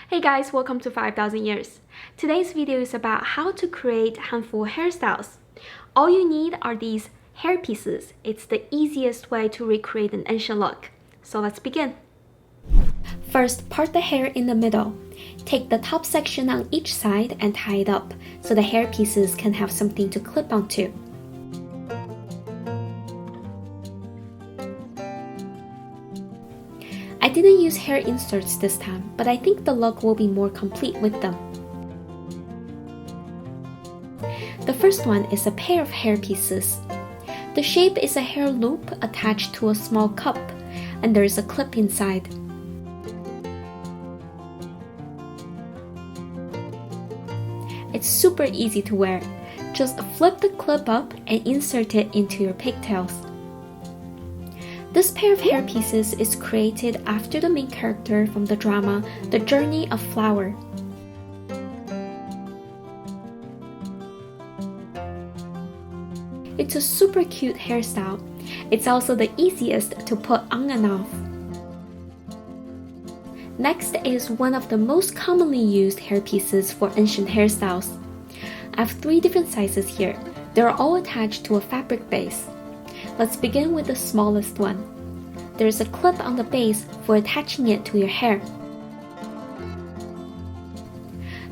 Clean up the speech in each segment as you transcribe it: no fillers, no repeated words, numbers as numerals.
Hey guys, welcome to 5000 Years. Today's video is about how to create handful hairstyles. All you need are these hair pieces. It's the easiest way to recreate an ancient look. So let's begin. First, part the hair in the middle. Take the top section on each side and tie it up so the hair pieces can have something to clip onto. I didn't use hair inserts this time, but I think the look will be more complete with them. The first one is a pair of hair pieces. The shape is a hair loop attached to a small cup, and there is a clip inside. It's super easy to wear. Just flip the clip up and insert it into your pigtails. This pair of hair pieces is created after the main character from the drama The Journey of Flower. It's a super cute hairstyle. It's also the easiest to put on and off. Next is one of the most commonly used hair pieces for ancient hairstyles. I have 3 different sizes here. They're all attached to a fabric base. Let's begin with the smallest one. There's a clip on the base for attaching it to your hair.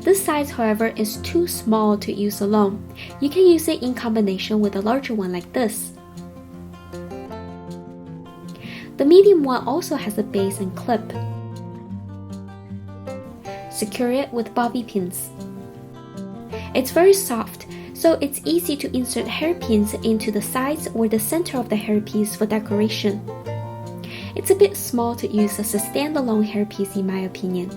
This size, however, is too small to use alone. You can use it in combination with a larger one like this. The medium one also has a base and clip. Secure it with bobby pins. It's very soft, so it's easy to insert hairpins into the sides or the center of the hairpiece for decoration. It's a bit small to use as a standalone hairpiece in my opinion.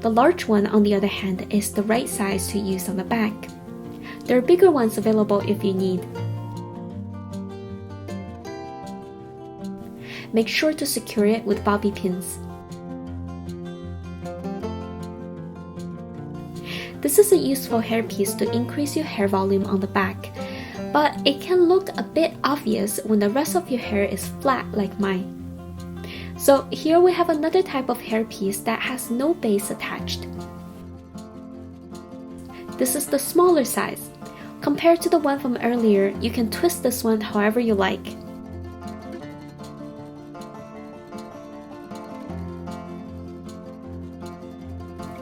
The large one, on the other hand, is the right size to use on the back. There are bigger ones available if you need. Make sure to secure it with bobby pins. This is a useful hairpiece to increase your hair volume on the back, but it can look a bit obvious when the rest of your hair is flat like mine. So here we have another type of hairpiece that has no base attached. This is the smaller size. Compared to the one from earlier, you can twist this one however you like.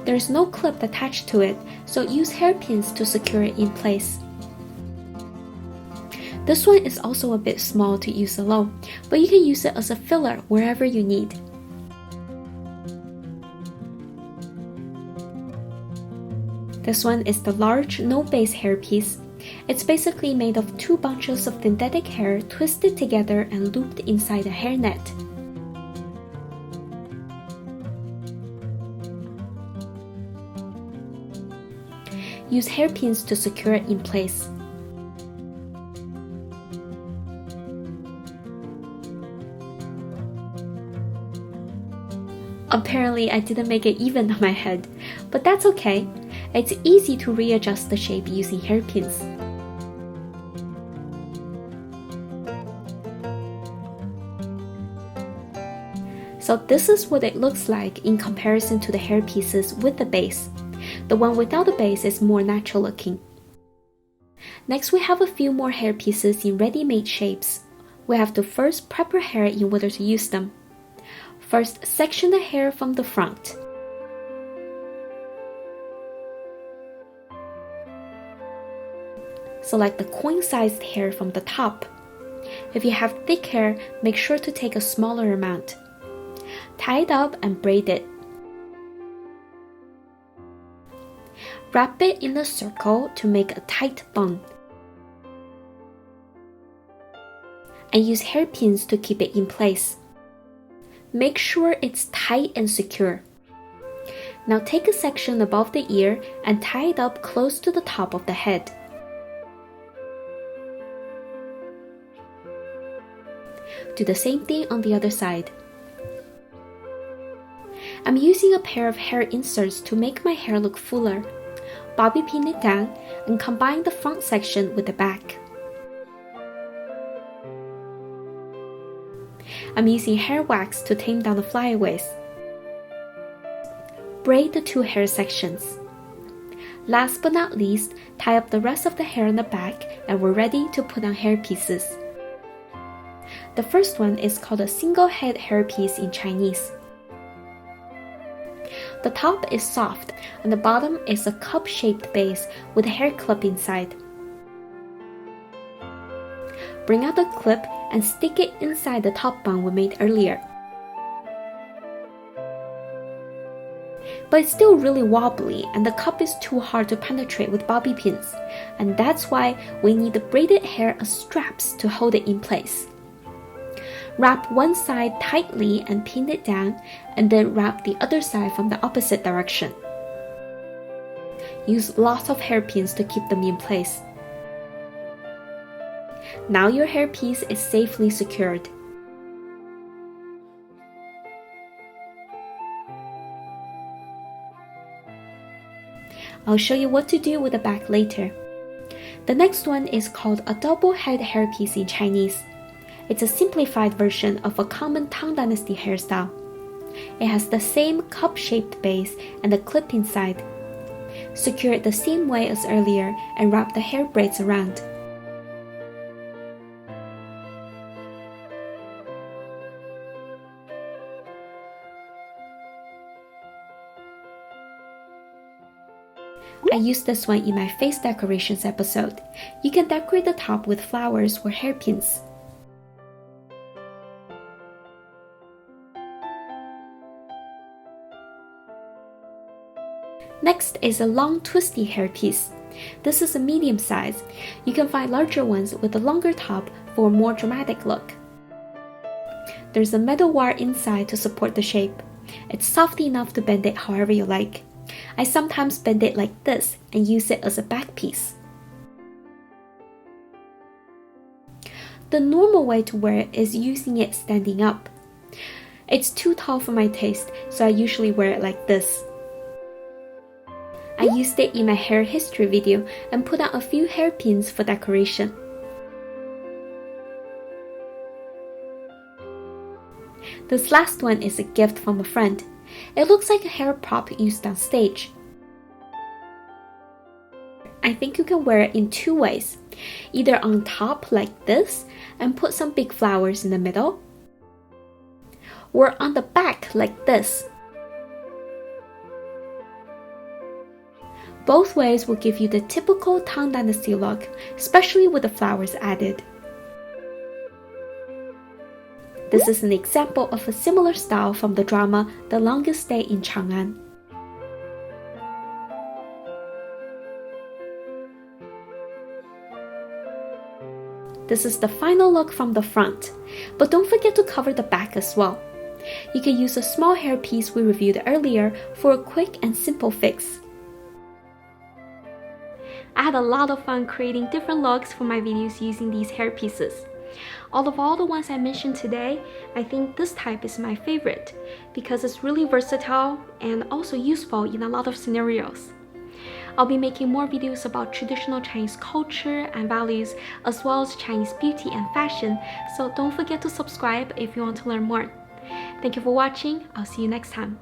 There's no clip attached to it, so use hairpins to secure it in place. This one is also a bit small to use alone, but you can use it as a filler wherever you need. This one is the large, no-base hairpiece. It's basically made of 2 bunches of synthetic hair twisted together and looped inside a hairnet. Use hairpins to secure it in place. Apparently, I didn't make it even on my head, but that's okay. It's easy to readjust the shape using hairpins. So this is what it looks like in comparison to the hairpieces with the base. The one without the base is more natural looking. Next, we have a few more hair pieces in ready-made shapes. We have to first prep our hair in order to use them. First, section the hair from the front. Select the coin-sized hair from the top. If you have thick hair, make sure to take a smaller amount. Tie it up and braid it. Wrap it in a circle to make a tight bun. And use hairpins to keep it in place. Make sure it's tight and secure. Now take a section above the ear and tie it up close to the top of the head. Do the same thing on the other side. I'm using a pair of hair inserts to make my hair look fuller. Bobby pin it down and combine the front section with the back. I'm using hair wax to tame down the flyaways. braid the two hair sections. Last but not least, tie up the rest of the hair on the back and we're ready to put on hair pieces. The first one is called a single head hairpiece in Chinese. The top is soft and the bottom is a cup-shaped base with a hair clip inside. Bring out the clip and stick it inside the top bun we made earlier. But it's still really wobbly and the cup is too hard to penetrate with bobby pins, and that's why we need the braided hair as straps to hold it in place. Wrap one side tightly and pin it down, and then wrap the other side from the opposite direction. Use lots of hairpins to keep them in place. Now your hairpiece is safely secured. I'll show you what to do with the back later. The next one is called a double head hairpiece in Chinese. It's a simplified version of a common Tang Dynasty hairstyle. It has the same cup-shaped base and a clip inside. Secure it the same way as earlier and wrap the hair braids around. I used this one in my face decorations episode. You can decorate the top with flowers or hairpins. Next is a long twisty hairpiece. This is a medium size. You can find larger ones with a longer top for a more dramatic look. There's a metal wire inside to support the shape. It's soft enough to bend it however you like. I sometimes bend it like this and use it as a back piece. The normal way to wear it is using it standing up. It's too tall for my taste, so I usually wear it like this. I used it in my hair history video and put on a few hairpins for decoration. This last one is a gift from a friend. It looks like a hair prop used on stage. I think you can wear it in two ways, either on top like this and put some big flowers in the middle, or on the back like this. Both ways will give you the typical Tang Dynasty look, especially with the flowers added. This is an example of a similar style from the drama The Longest Day in Chang'an. This is the final look from the front, but don't forget to cover the back as well. You can use a small hairpiece we reviewed earlier for a quick and simple fix. I had a lot of fun creating different looks for my videos using these hair pieces. Out of all the ones I mentioned today, I think this type is my favorite because it's really versatile and also useful in a lot of scenarios. I'll be making more videos about traditional Chinese culture and values as well as Chinese beauty and fashion, so don't forget to subscribe if you want to learn more. Thank you for watching. I'll see you next time.